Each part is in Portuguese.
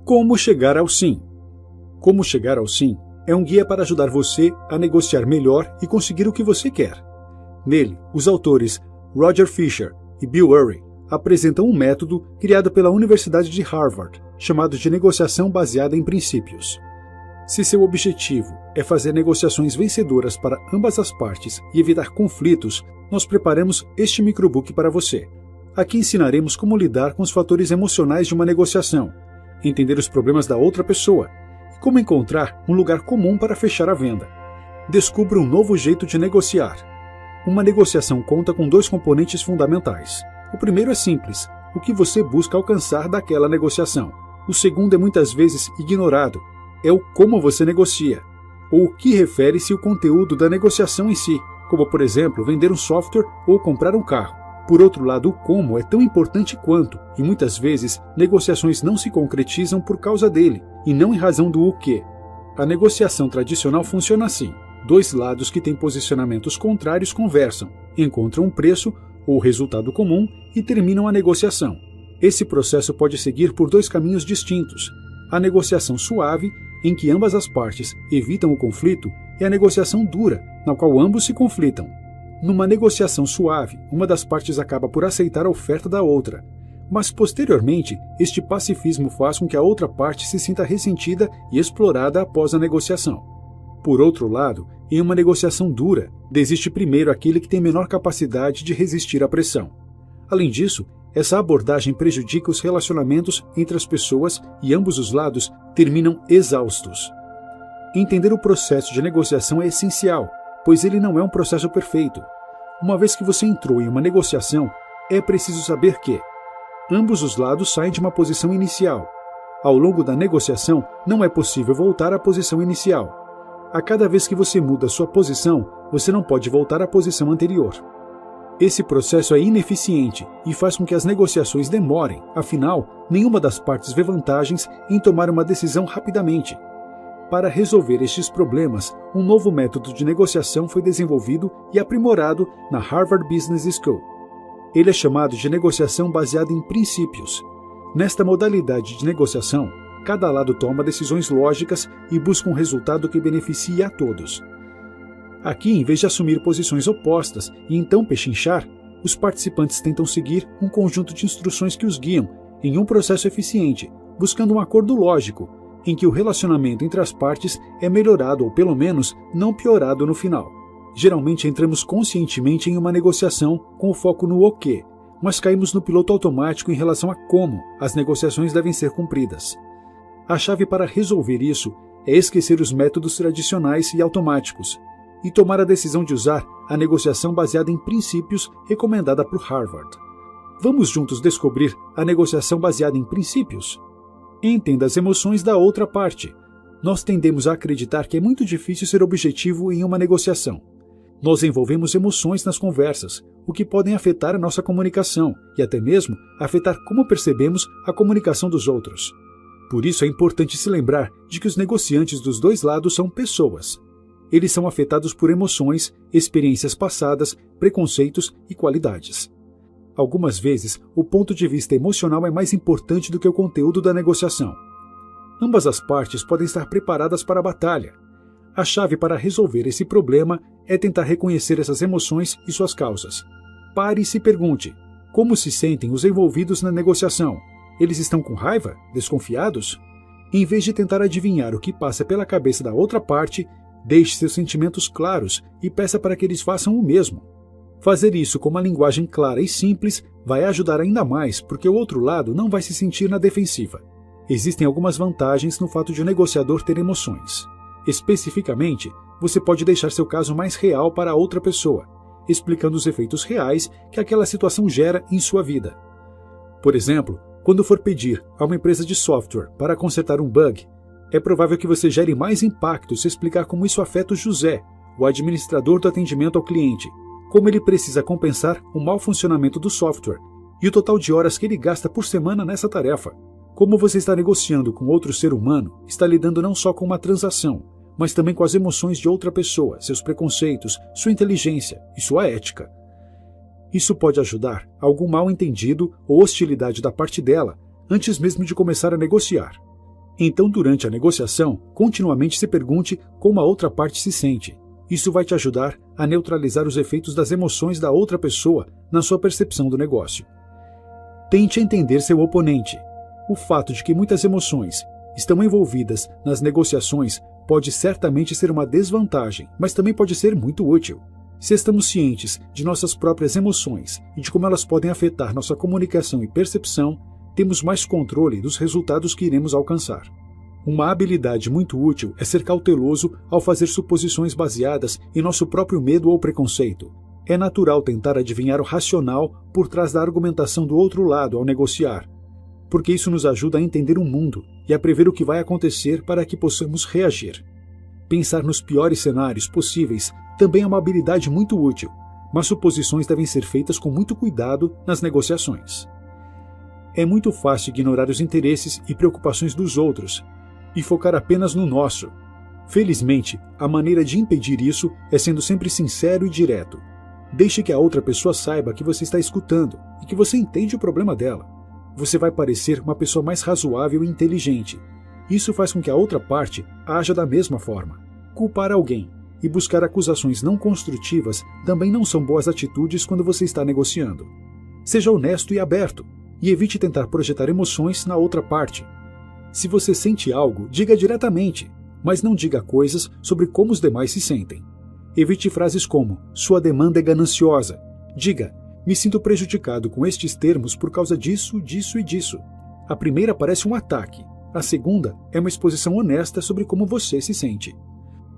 Como chegar ao sim? Como chegar ao sim é um guia para ajudar você a negociar melhor e conseguir o que você quer. Nele, os autores Roger Fisher e Bill Urey apresentam um método criado pela Universidade de Harvard, chamado de negociação baseada em princípios. Se seu objetivo é fazer negociações vencedoras para ambas as partes e evitar conflitos, nós preparamos este microbook para você. Aqui ensinaremos como lidar com os fatores emocionais de uma negociação, entender os problemas da outra pessoa e como encontrar um lugar comum para fechar a venda. Descubra um novo jeito de negociar. Uma negociação conta com 2 componentes fundamentais. O primeiro é simples, o que você busca alcançar daquela negociação. O segundo é muitas vezes ignorado, é o como você negocia, ou o que refere-se ao conteúdo da negociação em si, como por exemplo vender um software ou comprar um carro. Por outro lado, o como é tão importante quanto, e muitas vezes negociações não se concretizam por causa dele, e não em razão do o que. A negociação tradicional funciona assim. 2 lados que têm posicionamentos contrários conversam, encontram um preço ou resultado comum e terminam a negociação. Esse processo pode seguir por 2 caminhos distintos. A negociação suave, em que ambas as partes evitam o conflito, e a negociação dura, na qual ambos se conflitam. Numa negociação suave, uma das partes acaba por aceitar a oferta da outra, mas posteriormente este pacifismo faz com que a outra parte se sinta ressentida e explorada após a negociação. Por outro lado, em uma negociação dura, desiste primeiro aquele que tem menor capacidade de resistir à pressão. Além disso, essa abordagem prejudica os relacionamentos entre as pessoas e ambos os lados terminam exaustos. Entender o processo de negociação é essencial, pois ele não é um processo perfeito. Uma vez que você entrou em uma negociação, é preciso saber que ambos os lados saem de uma posição inicial. Ao longo da negociação, não é possível voltar à posição inicial. A cada vez que você muda sua posição, você não pode voltar à posição anterior. Esse processo é ineficiente e faz com que as negociações demorem, afinal, nenhuma das partes vê vantagens em tomar uma decisão rapidamente. Para resolver estes problemas, um novo método de negociação foi desenvolvido e aprimorado na Harvard Business School. Ele é chamado de negociação baseada em princípios. Nesta modalidade de negociação, cada lado toma decisões lógicas e busca um resultado que beneficie a todos. Aqui, em vez de assumir posições opostas e então pechinchar, os participantes tentam seguir um conjunto de instruções que os guiam em um processo eficiente, buscando um acordo lógico, em que o relacionamento entre as partes é melhorado ou pelo menos não piorado no final. Geralmente entramos conscientemente em uma negociação com o foco no o que, mas caímos no piloto automático em relação a como as negociações devem ser cumpridas. A chave para resolver isso é esquecer os métodos tradicionais e automáticos e tomar a decisão de usar a negociação baseada em princípios recomendada por Harvard. Vamos juntos descobrir a negociação baseada em princípios? Entenda as emoções da outra parte. Nós tendemos a acreditar que é muito difícil ser objetivo em uma negociação. Nós envolvemos emoções nas conversas, o que podem afetar a nossa comunicação e até mesmo afetar como percebemos a comunicação dos outros. Por isso é importante se lembrar de que os negociantes dos 2 lados são pessoas. Eles são afetados por emoções, experiências passadas, preconceitos e qualidades. Algumas vezes, o ponto de vista emocional é mais importante do que o conteúdo da negociação. Ambas as partes podem estar preparadas para a batalha. A chave para resolver esse problema é tentar reconhecer essas emoções e suas causas. Pare e se pergunte: como se sentem os envolvidos na negociação? Eles estão com raiva? Desconfiados? Em vez de tentar adivinhar o que passa pela cabeça da outra parte, deixe seus sentimentos claros e peça para que eles façam o mesmo. Fazer isso com uma linguagem clara e simples vai ajudar ainda mais, porque o outro lado não vai se sentir na defensiva. Existem algumas vantagens no fato de o negociador ter emoções. Especificamente, você pode deixar seu caso mais real para a outra pessoa, explicando os efeitos reais que aquela situação gera em sua vida. Por exemplo, quando for pedir a uma empresa de software para consertar um bug, é provável que você gere mais impacto se explicar como isso afeta o José, o administrador do atendimento ao cliente, como ele precisa compensar o mau funcionamento do software e o total de horas que ele gasta por semana nessa tarefa. Como você está negociando com outro ser humano, está lidando não só com uma transação, mas também com as emoções de outra pessoa, seus preconceitos, sua inteligência e sua ética. Isso pode ajudar algum mal-entendido ou hostilidade da parte dela antes mesmo de começar a negociar. Então, durante a negociação, continuamente se pergunte como a outra parte se sente. Isso vai te ajudar a neutralizar os efeitos das emoções da outra pessoa na sua percepção do negócio. Tente entender seu oponente. O fato de que muitas emoções estão envolvidas nas negociações pode certamente ser uma desvantagem, mas também pode ser muito útil. Se estamos cientes de nossas próprias emoções e de como elas podem afetar nossa comunicação e percepção, temos mais controle dos resultados que iremos alcançar. Uma habilidade muito útil é ser cauteloso ao fazer suposições baseadas em nosso próprio medo ou preconceito. É natural tentar adivinhar o racional por trás da argumentação do outro lado ao negociar, porque isso nos ajuda a entender o mundo e a prever o que vai acontecer para que possamos reagir. Pensar nos piores cenários possíveis também é uma habilidade muito útil, mas suposições devem ser feitas com muito cuidado nas negociações. É muito fácil ignorar os interesses e preocupações dos outros e focar apenas no nosso. Felizmente, a maneira de impedir isso é sendo sempre sincero e direto. Deixe que a outra pessoa saiba que você está escutando e que você entende o problema dela. Você vai parecer uma pessoa mais razoável e inteligente. Isso faz com que a outra parte haja da mesma forma. Culpar alguém e buscar acusações não construtivas também não são boas atitudes quando você está negociando. Seja honesto e aberto, e evite tentar projetar emoções na outra parte. Se você sente algo, diga diretamente, mas não diga coisas sobre como os demais se sentem. Evite frases como, sua demanda é gananciosa. Diga, me sinto prejudicado com estes termos por causa disso, disso e disso. A primeira parece um ataque. A segunda é uma exposição honesta sobre como você se sente.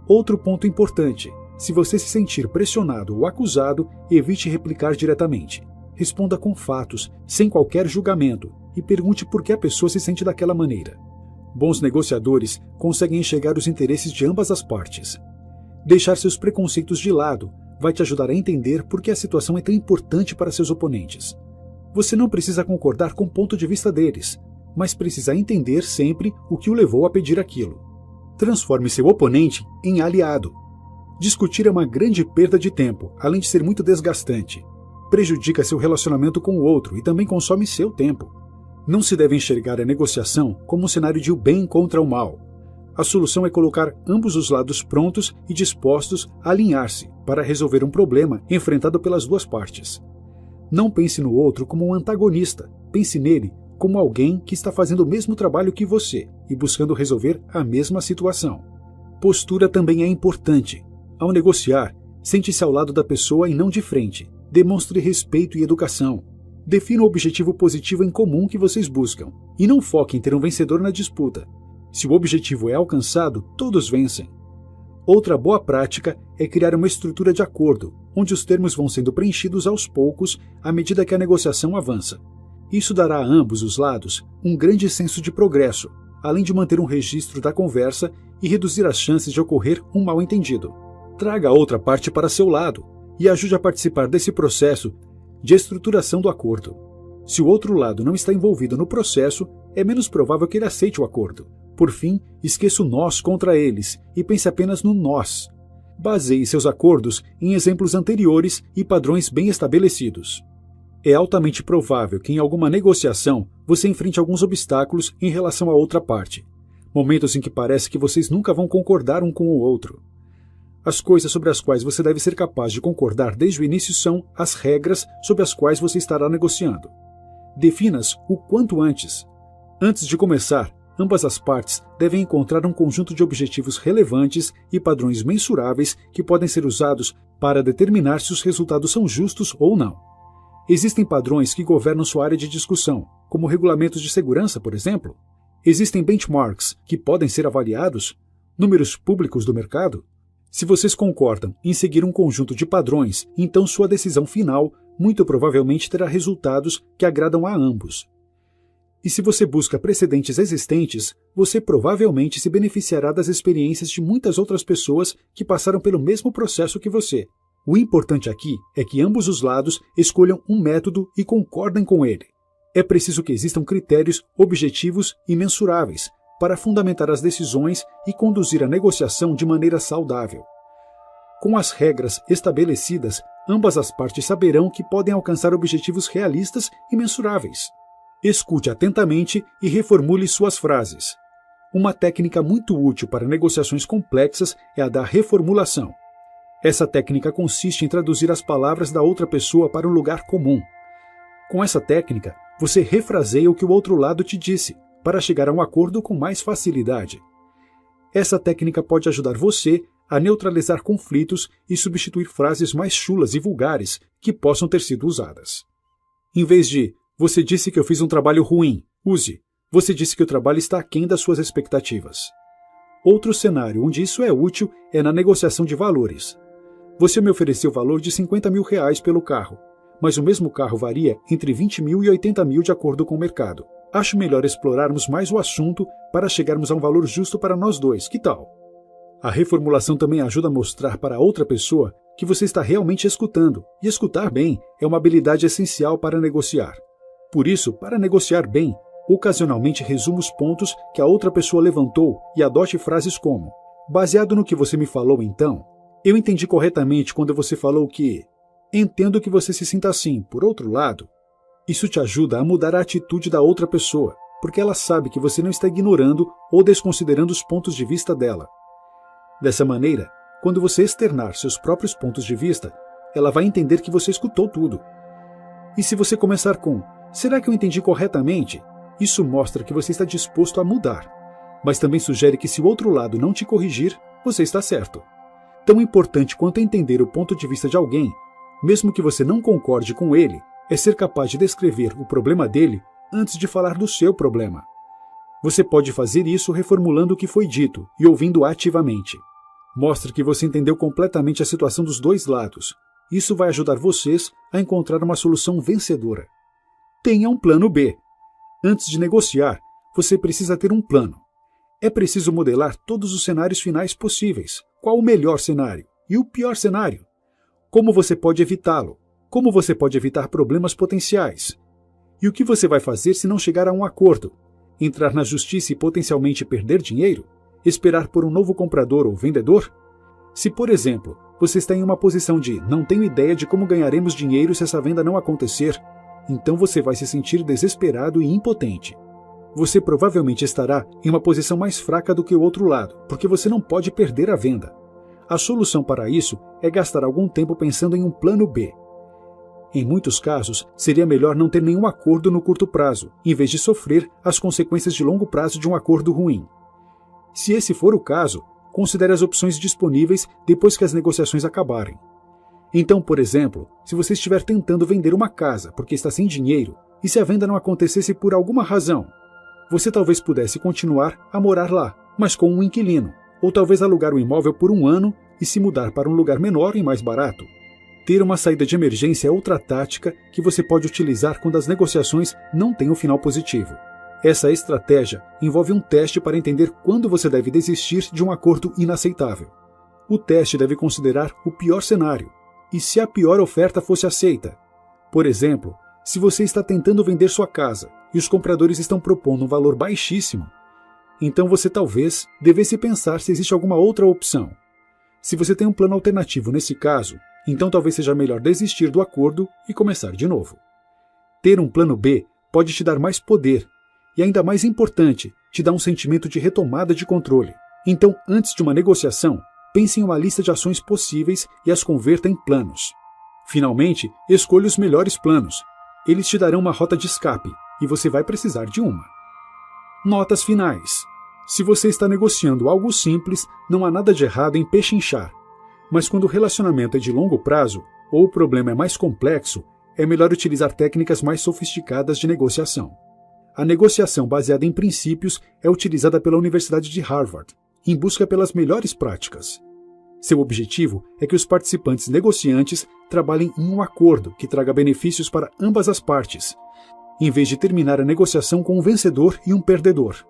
Outro ponto importante, se você se sentir pressionado ou acusado, evite replicar diretamente. Responda com fatos, sem qualquer julgamento, e pergunte por que a pessoa se sente daquela maneira. Bons negociadores conseguem enxergar os interesses de ambas as partes. Deixar seus preconceitos de lado vai te ajudar a entender por que a situação é tão importante para seus oponentes. Você não precisa concordar com o ponto de vista deles, mas precisa entender sempre o que o levou a pedir aquilo. Transforme seu oponente em aliado. Discutir é uma grande perda de tempo, além de ser muito desgastante. Prejudica seu relacionamento com o outro e também consome seu tempo. Não se deve enxergar a negociação como um cenário de o bem contra o mal. A solução é colocar ambos os lados prontos e dispostos a alinhar-se para resolver um problema enfrentado pelas duas partes. Não pense no outro como um antagonista, pense nele como alguém que está fazendo o mesmo trabalho que você e buscando resolver a mesma situação. Postura também é importante. Ao negociar, sente-se ao lado da pessoa e não de frente. Demonstre respeito e educação. Defina o objetivo positivo em comum que vocês buscam e não foque em ter um vencedor na disputa. Se o objetivo é alcançado, todos vencem. Outra boa prática é criar uma estrutura de acordo, onde os termos vão sendo preenchidos aos poucos à medida que a negociação avança. Isso dará a ambos os lados um grande senso de progresso, além de manter um registro da conversa e reduzir as chances de ocorrer um mal-entendido. Traga a outra parte para seu lado e ajude a participar desse processo de estruturação do acordo. Se o outro lado não está envolvido no processo, é menos provável que ele aceite o acordo. Por fim, esqueça o nós contra eles e pense apenas no nós. Baseie seus acordos em exemplos anteriores e padrões bem estabelecidos. É altamente provável que em alguma negociação você enfrente alguns obstáculos em relação à outra parte. Momentos em que parece que vocês nunca vão concordar um com o outro. As coisas sobre as quais você deve ser capaz de concordar desde o início são as regras sobre as quais você estará negociando. Defina-as o quanto antes. Antes de começar, ambas as partes devem encontrar um conjunto de objetivos relevantes e padrões mensuráveis que podem ser usados para determinar se os resultados são justos ou não. Existem padrões que governam sua área de discussão, como regulamentos de segurança, por exemplo. Existem benchmarks que podem ser avaliados, números públicos do mercado. Se vocês concordam em seguir um conjunto de padrões, então sua decisão final muito provavelmente terá resultados que agradam a ambos. E se você busca precedentes existentes, você provavelmente se beneficiará das experiências de muitas outras pessoas que passaram pelo mesmo processo que você. O importante aqui é que ambos os lados escolham um método e concordem com ele. É preciso que existam critérios objetivos e mensuráveis para fundamentar as decisões e conduzir a negociação de maneira saudável. Com as regras estabelecidas, ambas as partes saberão que podem alcançar objetivos realistas e mensuráveis. Escute atentamente e reformule suas frases. Uma técnica muito útil para negociações complexas é a da reformulação. Essa técnica consiste em traduzir as palavras da outra pessoa para um lugar comum. Com essa técnica, você refraseia o que o outro lado te disse, para chegar a um acordo com mais facilidade. Essa técnica pode ajudar você a neutralizar conflitos e substituir frases mais chulas e vulgares que possam ter sido usadas. Em vez de "você disse que eu fiz um trabalho ruim", use "você disse que o trabalho está aquém das suas expectativas". Outro cenário onde isso é útil é na negociação de valores. Você me ofereceu o valor de R$50 mil pelo carro, mas o mesmo carro varia entre 20 mil e 80 mil de acordo com o mercado. Acho melhor explorarmos mais o assunto para chegarmos a um valor justo para nós dois, que tal? A reformulação também ajuda a mostrar para a outra pessoa que você está realmente escutando, e escutar bem é uma habilidade essencial para negociar. Por isso, para negociar bem, ocasionalmente resuma os pontos que a outra pessoa levantou e adote frases como: "Baseado no que você me falou então, eu entendi corretamente quando você falou que... Entendo que você se sinta assim, por outro lado." Isso te ajuda a mudar a atitude da outra pessoa, porque ela sabe que você não está ignorando ou desconsiderando os pontos de vista dela. Dessa maneira, quando você externar seus próprios pontos de vista, ela vai entender que você escutou tudo. E se você começar com "será que eu entendi corretamente?", isso mostra que você está disposto a mudar, mas também sugere que se o outro lado não te corrigir, você está certo. Tão importante quanto entender o ponto de vista de alguém, mesmo que você não concorde com ele, é ser capaz de descrever o problema dele antes de falar do seu problema. Você pode fazer isso reformulando o que foi dito e ouvindo ativamente. Mostre que você entendeu completamente a situação dos dois lados. Isso vai ajudar vocês a encontrar uma solução vencedora. Tenha um plano B. Antes de negociar, você precisa ter um plano. É preciso modelar todos os cenários finais possíveis. Qual o melhor cenário? E o pior cenário? Como você pode evitá-lo? Como você pode evitar problemas potenciais? E o que você vai fazer se não chegar a um acordo? Entrar na justiça e potencialmente perder dinheiro? Esperar por um novo comprador ou vendedor? Se, por exemplo, você está em uma posição de "não tenho ideia de como ganharemos dinheiro se essa venda não acontecer", então você vai se sentir desesperado e impotente. Você provavelmente estará em uma posição mais fraca do que o outro lado, porque você não pode perder a venda. A solução para isso é gastar algum tempo pensando em um plano B. Em muitos casos, seria melhor não ter nenhum acordo no curto prazo, em vez de sofrer as consequências de longo prazo de um acordo ruim. Se esse for o caso, considere as opções disponíveis depois que as negociações acabarem. Então, por exemplo, se você estiver tentando vender uma casa porque está sem dinheiro, e se a venda não acontecesse por alguma razão, você talvez pudesse continuar a morar lá, mas com um inquilino, ou talvez alugar o imóvel por um ano e se mudar para um lugar menor e mais barato. Ter uma saída de emergência é outra tática que você pode utilizar quando as negociações não têm um final positivo. Essa estratégia envolve um teste para entender quando você deve desistir de um acordo inaceitável. O teste deve considerar o pior cenário, e se a pior oferta fosse aceita. Por exemplo, se você está tentando vender sua casa e os compradores estão propondo um valor baixíssimo, então você talvez devesse pensar se existe alguma outra opção. Se você tem um plano alternativo nesse caso, então talvez seja melhor desistir do acordo e começar de novo. Ter um plano B pode te dar mais poder e, ainda mais importante, te dá um sentimento de retomada de controle. Então, antes de uma negociação, pense em uma lista de ações possíveis e as converta em planos. Finalmente, escolha os melhores planos. Eles te darão uma rota de escape e você vai precisar de uma. Notas finais. Se você está negociando algo simples, não há nada de errado em pechinchar. Mas quando o relacionamento é de longo prazo ou o problema é mais complexo, é melhor utilizar técnicas mais sofisticadas de negociação. A negociação baseada em princípios é utilizada pela Universidade de Harvard, em busca pelas melhores práticas. Seu objetivo é que os participantes negociantes trabalhem em um acordo que traga benefícios para ambas as partes, em vez de terminar a negociação com um vencedor e um perdedor.